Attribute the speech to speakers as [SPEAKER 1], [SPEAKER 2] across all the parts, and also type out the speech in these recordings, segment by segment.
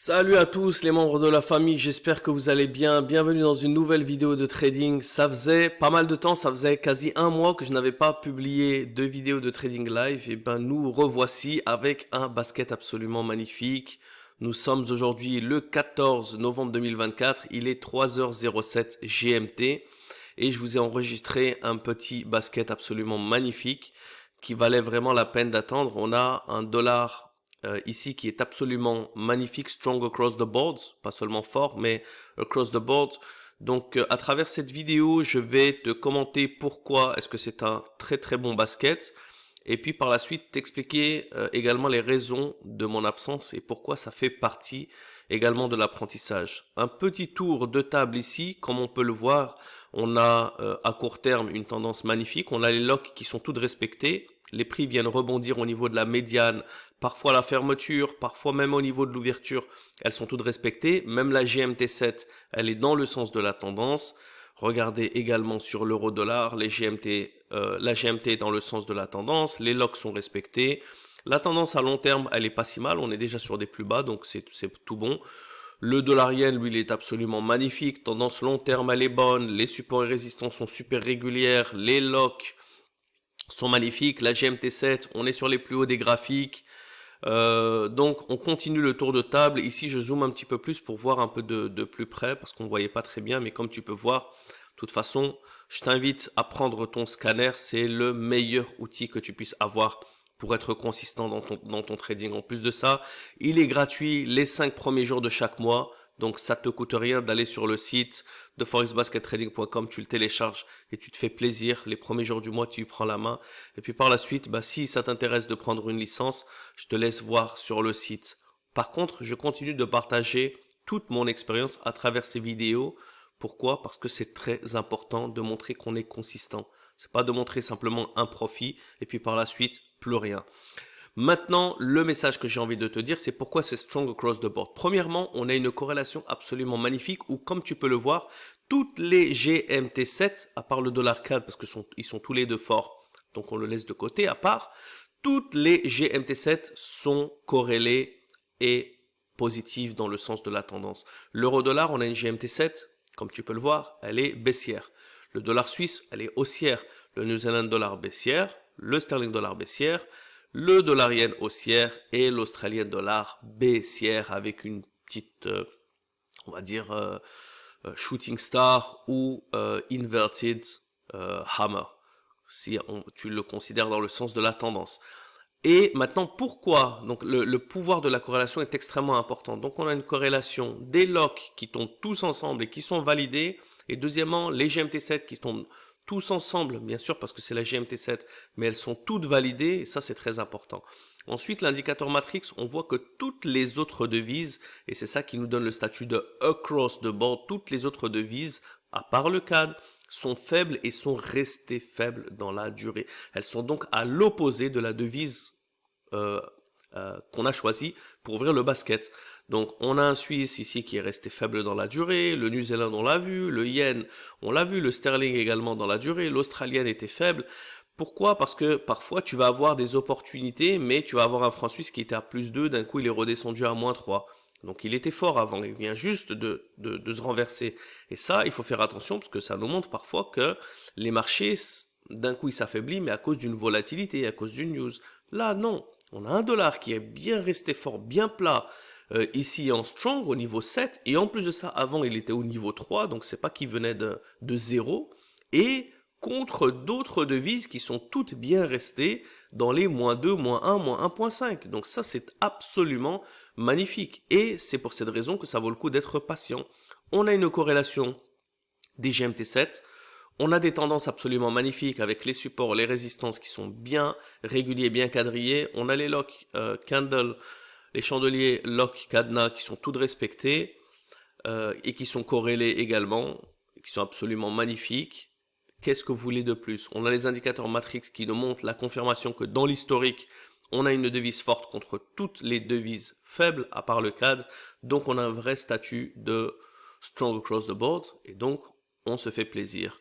[SPEAKER 1] Salut à tous les membres de la famille, j'espère que vous allez bien. Bienvenue dans une nouvelle vidéo de trading. Ça faisait pas mal de temps, ça faisait quasi un mois que je n'avais pas publié de vidéo de trading live. Et ben nous revoici avec un basket absolument magnifique. Nous sommes aujourd'hui le 14 novembre 2024, il est 3h07 GMT et je vous ai enregistré un petit basket absolument magnifique qui valait vraiment la peine d'attendre. On a un dollar ici qui est absolument magnifique, strong across the boards, pas seulement fort, mais across the board. Donc à travers cette vidéo, je vais te commenter pourquoi est-ce que c'est un très bon basket, et puis par la suite t'expliquer également les raisons de mon absence et pourquoi ça fait partie également de l'apprentissage. Un petit tour de table ici, comme on peut le voir, on a à court terme une tendance magnifique, on a les locks qui sont toutes respectées. Les prix viennent rebondir au niveau de la médiane, parfois la fermeture, parfois même au niveau de l'ouverture, elles sont toutes respectées. Même la GMT7, elle est dans le sens de la tendance. Regardez également sur l'euro-dollar, la GMT est dans le sens de la tendance, les locks sont respectés. La tendance à long terme, elle est pas si mal, on est déjà sur des plus bas, donc c'est tout bon. Le dollar yen, lui, il est absolument magnifique. Tendance long terme, elle est bonne. Les supports et résistances sont super régulières. Les locks sont magnifiques. La GMT7, on est sur les plus hauts des graphiques. Donc on continue le tour de table. Ici je zoome un petit peu plus pour voir un peu de plus près parce qu'on ne voyait pas très bien, mais comme tu peux voir, de toute façon je t'invite à prendre ton scanner, c'est le meilleur outil que tu puisses avoir pour être consistant dans ton trading. En plus de ça, il est gratuit les 5 premiers jours de chaque mois. Donc ça te coûte rien d'aller sur le site de forexbaskettrading.com, tu le télécharges et tu te fais plaisir. Les premiers jours du mois, tu y prends la main. Et puis par la suite, si ça t'intéresse de prendre une licence, je te laisse voir sur le site. Par contre, je continue de partager toute mon expérience à travers ces vidéos. Pourquoi? Parce que c'est très important de montrer qu'on est consistant. C'est pas de montrer simplement un profit et puis par la suite, plus rien. Maintenant, le message que j'ai envie de te dire, c'est pourquoi c'est strong across the board. Premièrement, on a une corrélation absolument magnifique où, comme tu peux le voir, toutes les GMT7, à part le dollar CAD, parce que ils sont tous les deux forts, donc on le laisse de côté, à part, toutes les GMT7 sont corrélées et positives dans le sens de la tendance. L'euro-dollar, on a une GMT7, comme tu peux le voir, elle est baissière. Le dollar suisse, elle est haussière. Le New Zealand dollar baissière, le sterling dollar baissière, le dollar yen haussière et l'australien dollar baissière avec une petite, on va dire, shooting star ou inverted hammer, si tu le considères dans le sens de la tendance. Et maintenant, pourquoi? Donc le pouvoir de la corrélation est extrêmement important. Donc on a une corrélation des locks qui tombent tous ensemble et qui sont validés. Et deuxièmement, les GMT7 qui tombent tous ensemble, bien sûr, parce que c'est la GMT7, mais elles sont toutes validées, et ça c'est très important. Ensuite, l'indicateur matrix, on voit que toutes les autres devises, et c'est ça qui nous donne le statut de across the board, toutes les autres devises, à part le CAD, sont faibles et sont restées faibles dans la durée. Elles sont donc à l'opposé de la devise qu'on a choisi pour ouvrir le basket. Donc on a un Suisse ici qui est resté faible dans la durée, le New Zealand on l'a vu, le Yen on l'a vu, le Sterling également dans la durée, l'Australienne était faible. Pourquoi? Parce que parfois tu vas avoir des opportunités, mais tu vas avoir un franc suisse qui était à plus 2, d'un coup il est redescendu à moins 3. Donc il était fort avant, il vient juste de se renverser. Et ça, il faut faire attention parce que ça nous montre parfois que les marchés, d'un coup ils s'affaiblissent, mais à cause d'une volatilité, à cause d'une news. Là, non. On a un dollar qui est bien resté fort, bien plat, ici en strong au niveau 7, et en plus de ça, avant il était au niveau 3, donc c'est pas qu'il venait de 0, et contre d'autres devises qui sont toutes bien restées dans les moins 2, moins 1, moins 1.5. Donc ça c'est absolument magnifique, et c'est pour cette raison que ça vaut le coup d'être patient. On a une corrélation des GMT7, on a des tendances absolument magnifiques avec les supports, les résistances qui sont bien réguliers, bien quadrillés. On a les locks candle, les chandeliers lock cadenas qui sont toutes respectés et qui sont corrélés également, qui sont absolument magnifiques. Qu'est-ce que vous voulez de plus? On a les indicateurs matrix qui nous montrent la confirmation que dans l'historique, on a une devise forte contre toutes les devises faibles à part le CAD. Donc on a un vrai statut de strong across the board et donc on se fait plaisir.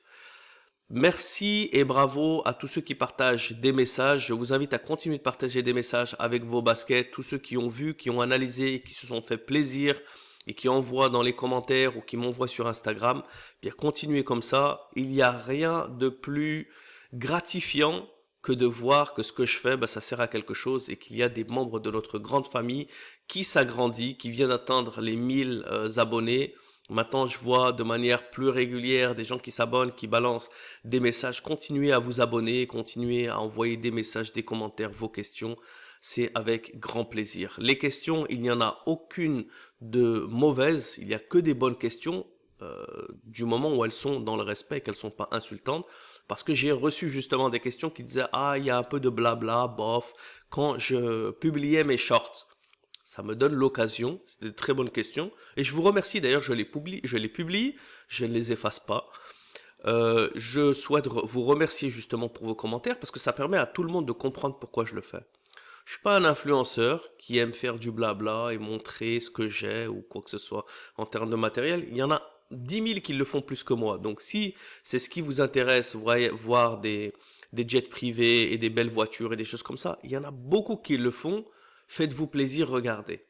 [SPEAKER 1] Merci et bravo à tous ceux qui partagent des messages. Je vous invite à continuer de partager des messages avec vos baskets. Tous ceux qui ont vu, qui ont analysé, qui se sont fait plaisir et qui envoient dans les commentaires ou qui m'envoient sur Instagram, bien continuez comme ça. Il n'y a rien de plus gratifiant que de voir que ce que je fais, ça sert à quelque chose et qu'il y a des membres de notre grande famille qui s'agrandit, qui vient d'atteindre les 1000 abonnés. Maintenant, je vois de manière plus régulière des gens qui s'abonnent, qui balancent des messages. Continuez à vous abonner, continuez à envoyer des messages, des commentaires, vos questions. C'est avec grand plaisir. Les questions, il n'y en a aucune de mauvaise. Il n'y a que des bonnes questions du moment où elles sont dans le respect et qu'elles ne sont pas insultantes. Parce que j'ai reçu justement des questions qui disaient « Ah, il y a un peu de blabla, bof » quand je publiais mes shorts. Ça me donne l'occasion, c'est de très bonnes questions. Et je vous remercie d'ailleurs, je les publie, je ne les efface pas. Je souhaite vous remercier justement pour vos commentaires parce que ça permet à tout le monde de comprendre pourquoi je le fais. Je suis pas un influenceur qui aime faire du blabla et montrer ce que j'ai ou quoi que ce soit en termes de matériel. Il y en a 10 000 qui le font plus que moi. Donc si c'est ce qui vous intéresse, voir des jets privés et des belles voitures et des choses comme ça, il y en a beaucoup qui le font. Faites-vous plaisir, regardez.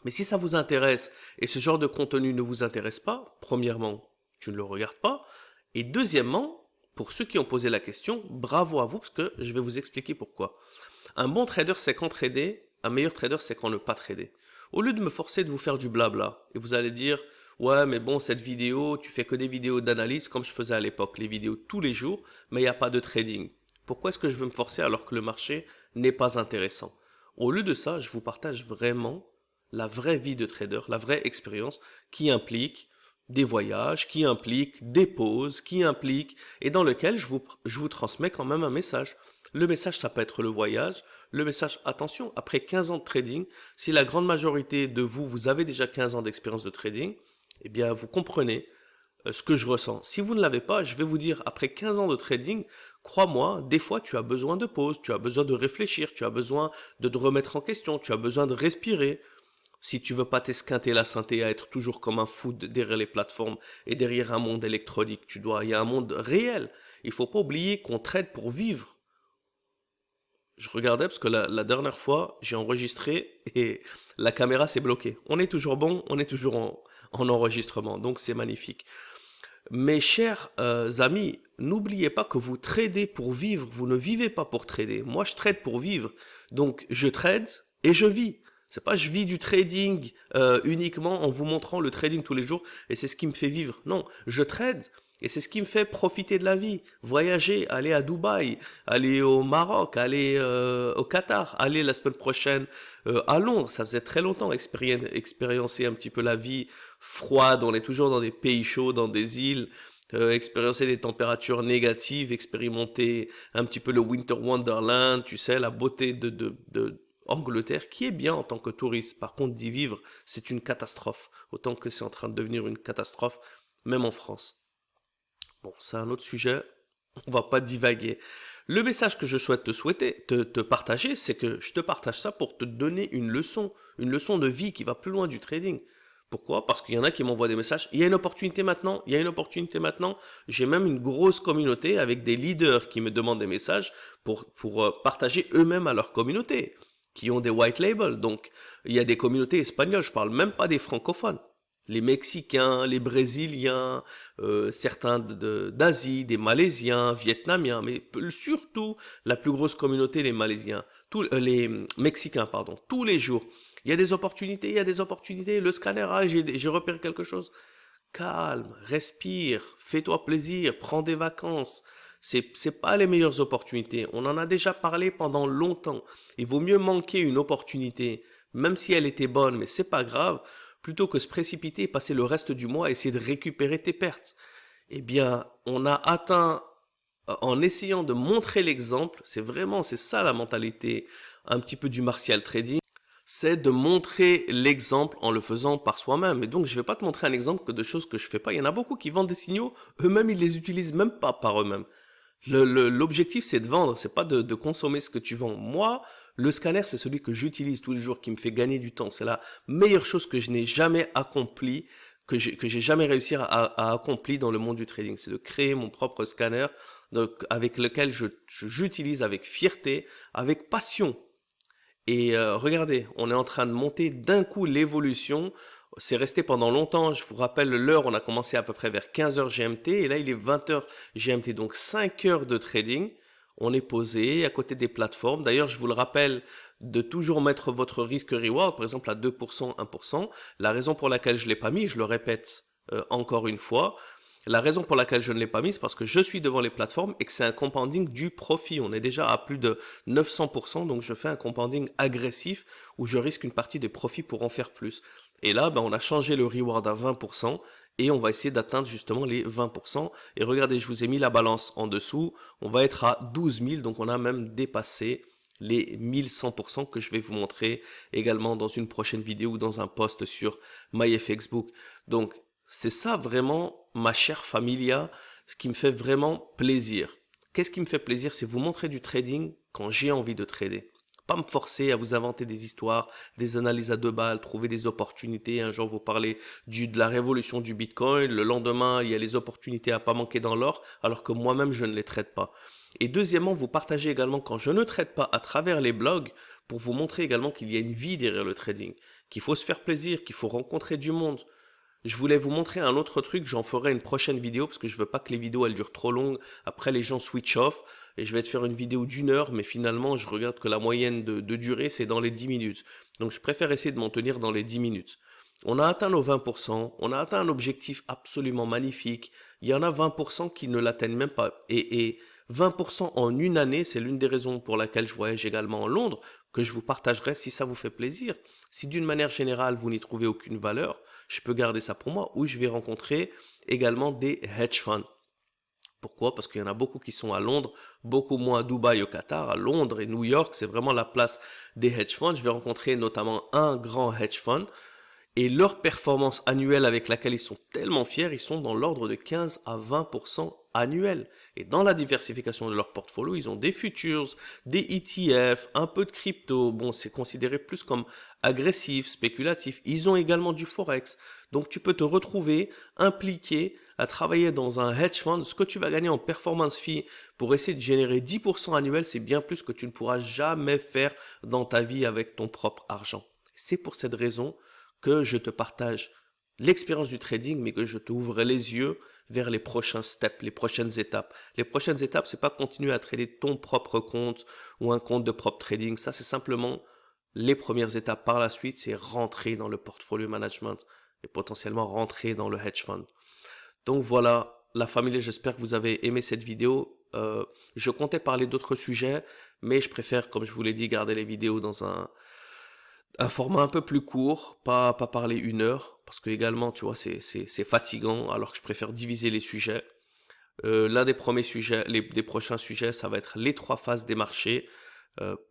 [SPEAKER 1] Mais si ça vous intéresse et ce genre de contenu ne vous intéresse pas, premièrement, tu ne le regardes pas. Et deuxièmement, pour ceux qui ont posé la question, bravo à vous parce que je vais vous expliquer pourquoi. Un bon trader, c'est quand trader. Un meilleur trader, c'est quand ne pas trader. Au lieu de me forcer de vous faire du blabla, et vous allez dire, ouais, mais bon, cette vidéo, tu fais que des vidéos d'analyse comme je faisais à l'époque, les vidéos tous les jours, mais il n'y a pas de trading. Pourquoi est-ce que je veux me forcer alors que le marché n'est pas intéressant? Au lieu de ça, je vous partage vraiment la vraie vie de trader, la vraie expérience qui implique des voyages, qui implique des pauses, qui implique, et dans lequel je vous transmets quand même un message. Le message, ça peut être le voyage. Le message, attention, après 15 ans de trading, si la grande majorité de vous, vous avez déjà 15 ans d'expérience de trading, eh bien, vous comprenez ce que je ressens. Si vous ne l'avez pas, je vais vous dire, après 15 ans de trading, crois-moi, des fois, tu as besoin de pause, tu as besoin de réfléchir, tu as besoin de te remettre en question, tu as besoin de respirer. Si tu veux pas t'esquinter la santé à être toujours comme un fou derrière les plateformes et derrière un monde électronique, il y a un monde réel. Il faut pas oublier qu'on trade pour vivre. Je regardais parce que la dernière fois, j'ai enregistré et la caméra s'est bloquée. On est toujours bon, on est toujours en enregistrement, donc c'est magnifique. Mes chers amis, n'oubliez pas que vous tradez pour vivre, vous ne vivez pas pour trader. Moi, je trade pour vivre, donc je trade et je vis. C'est pas je vis du trading uniquement en vous montrant le trading tous les jours et c'est ce qui me fait vivre. Non, je trade et c'est ce qui me fait profiter de la vie. Voyager, aller à Dubaï, aller au Maroc, aller au Qatar, aller la semaine prochaine à Londres. Ça faisait très longtemps expériencer un petit peu la vie froide. On est toujours dans des pays chauds, dans des îles. Expérimenter des températures négatives, expérimenter un petit peu le Winter Wonderland, tu sais, la beauté de Angleterre, qui est bien en tant que touriste. Par contre, d'y vivre, c'est une catastrophe. Autant que c'est en train de devenir une catastrophe, même en France. Bon, c'est un autre sujet, on va pas divaguer. Le message que je souhaite te partager, c'est que je te partage ça pour te donner une leçon de vie qui va plus loin du trading. Pourquoi? Parce qu'il y en a qui m'envoient des messages. Il y a une opportunité maintenant, il y a une opportunité maintenant. J'ai même une grosse communauté avec des leaders qui me demandent des messages pour partager eux-mêmes à leur communauté, qui ont des white labels. Donc, il y a des communautés espagnoles, je parle même pas des francophones. Les Mexicains, les Brésiliens, certains d'Asie, des Malaisiens, Vietnamiens, mais surtout la plus grosse communauté, les Malaisiens, les Mexicains, pardon, tous les jours. Il y a des opportunités, il y a des opportunités. Le scanner, j'ai repéré quelque chose. Calme, respire, fais-toi plaisir, prends des vacances. C'est pas les meilleures opportunités. On en a déjà parlé pendant longtemps. Il vaut mieux manquer une opportunité, même si elle était bonne, mais c'est pas grave, plutôt que se précipiter et passer le reste du mois à essayer de récupérer tes pertes. Eh bien, on a atteint, en essayant de montrer l'exemple, c'est ça la mentalité un petit peu du martial trading, c'est de montrer l'exemple en le faisant par soi-même. Et donc, je ne vais pas te montrer un exemple que de choses que je fais pas. Il y en a beaucoup qui vendent des signaux, eux-mêmes, ils les utilisent même pas par eux-mêmes. L'objectif, c'est de vendre, c'est pas de consommer ce que tu vends. Moi, le scanner, c'est celui que j'utilise tous les jours, qui me fait gagner du temps. C'est la meilleure chose que je n'ai jamais accomplie que j'ai jamais réussi à accomplir dans le monde du trading. C'est de créer mon propre scanner donc, avec lequel j'utilise avec fierté, avec passion. Et regardez, on est en train de monter d'un coup l'évolution. C'est resté pendant longtemps. Je vous rappelle l'heure, on a commencé à peu près vers 15 heures GMT et là il est 20 heures GMT. Donc 5 heures de trading. On est posé à côté des plateformes. D'ailleurs, je vous le rappelle de toujours mettre votre risque reward, par exemple à 2%, 1%. La raison pour laquelle je ne l'ai pas mis, je le répète encore une fois, la raison pour laquelle je ne l'ai pas mis, c'est parce que je suis devant les plateformes et que c'est un compounding du profit. On est déjà à plus de 900%, donc je fais un compounding agressif où je risque une partie des profits pour en faire plus. Et là, on a changé le reward à 20% et on va essayer d'atteindre justement les 20%. Et regardez, je vous ai mis la balance en dessous. On va être à 12 000, donc on a même dépassé les 1100% que je vais vous montrer également dans une prochaine vidéo ou dans un post sur MyFXBook. Donc, c'est ça vraiment, ma chère familia, ce qui me fait vraiment plaisir. Qu'est-ce qui me fait plaisir? C'est vous montrer du trading quand j'ai envie de trader. Pas me forcer à vous inventer des histoires, des analyses à 2 balles, trouver des opportunités. Un jour, vous parlez de la révolution du Bitcoin. Le lendemain, il y a les opportunités à pas manquer dans l'or, alors que moi-même, je ne les traite pas. Et deuxièmement, vous partagez également quand je ne traite pas à travers les blogs pour vous montrer également qu'il y a une vie derrière le trading, qu'il faut se faire plaisir, qu'il faut rencontrer du monde. Je voulais vous montrer un autre truc, j'en ferai une prochaine vidéo parce que je veux pas que les vidéos elles durent trop longues. Après les gens switch off et je vais te faire une vidéo d'1 heure, mais finalement je regarde que la moyenne de durée c'est dans les 10 minutes. Donc je préfère essayer de m'en tenir dans les 10 minutes. On a atteint nos 20%, on a atteint un objectif absolument magnifique. Il y en a 20% qui ne l'atteignent même pas. Et 20% en une année, c'est l'une des raisons pour laquelle je voyage également en Londres, que je vous partagerai si ça vous fait plaisir. Si d'une manière générale, vous n'y trouvez aucune valeur, je peux garder ça pour moi ou je vais rencontrer également des hedge funds. Pourquoi? Parce qu'il y en a beaucoup qui sont à Londres, beaucoup moins à Dubaï, au Qatar. À Londres et New York, c'est vraiment la place des hedge funds. Je vais rencontrer notamment un grand hedge fund et leur performance annuelle avec laquelle ils sont tellement fiers, ils sont dans l'ordre de 15 à 20% annuel. Et dans la diversification de leur portfolio, ils ont des futures, des ETF, un peu de crypto. Bon, c'est considéré plus comme agressif, spéculatif. Ils ont également du forex. Donc tu peux te retrouver impliqué à travailler dans un hedge fund. Ce que tu vas gagner en performance fee pour essayer de générer 10% annuel, c'est bien plus que tu ne pourras jamais faire dans ta vie avec ton propre argent. C'est pour cette raison que je te partage l'expérience du trading, mais que je t'ouvre les yeux vers les prochains steps, les prochaines étapes. Les prochaines étapes, c'est pas continuer à trader ton propre compte ou un compte de propre trading. Ça, c'est simplement les premières étapes. Par la suite, c'est rentrer dans le portfolio management et potentiellement rentrer dans le hedge fund. Donc voilà, la famille, j'espère que vous avez aimé cette vidéo. Je comptais parler d'autres sujets, mais je préfère, comme je vous l'ai dit, garder les vidéos dans un format un peu plus court, pas parler 1 heure, parce que également, tu vois, c'est fatigant, alors que je préfère diviser les sujets. L'un des premiers sujets, des prochains sujets, ça va être les 3 phases des marchés.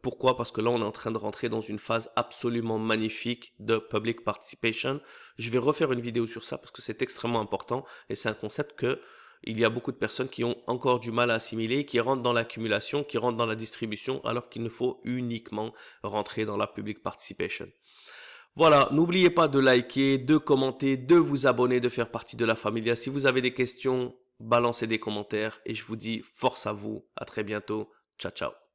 [SPEAKER 1] Pourquoi? Parce que là, on est en train de rentrer dans une phase absolument magnifique de public participation. Je vais refaire une vidéo sur ça parce que c'est extrêmement important et c'est un concept que il y a beaucoup de personnes qui ont encore du mal à assimiler, qui rentrent dans l'accumulation, qui rentrent dans la distribution, alors qu'il ne faut uniquement rentrer dans la public participation. Voilà, n'oubliez pas de liker, de commenter, de vous abonner, de faire partie de la familia. Si vous avez des questions, balancez des commentaires et je vous dis force à vous. À très bientôt. Ciao, ciao.